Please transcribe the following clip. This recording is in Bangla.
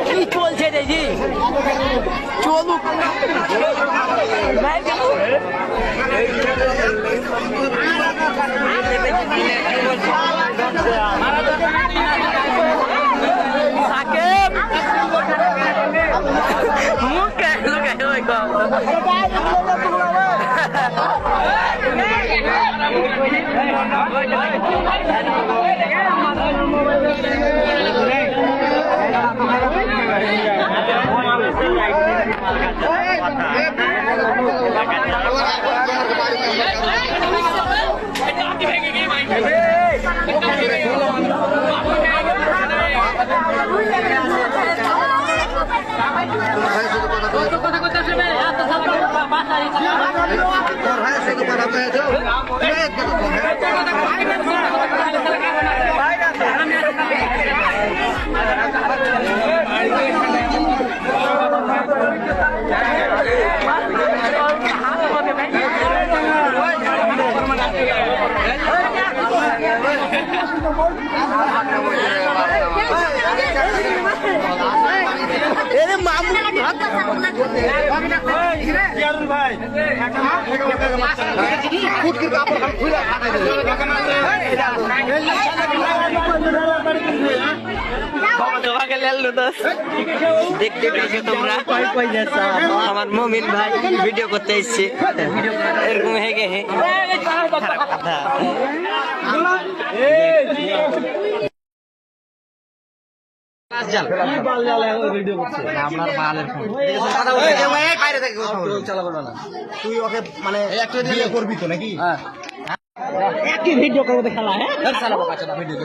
কি চলছে দেখি চলুক দেখতে পেয়েছো তোমরা আমার মমিন ভাই ভিডিও করতে এসছে এরকম হেগে তুই ওকে মানে একটা দিয়ে করবি তো নাকি? একই ভিডিও করবো খেলা হ্যাঁ চালাবো কাছে না ভিডিও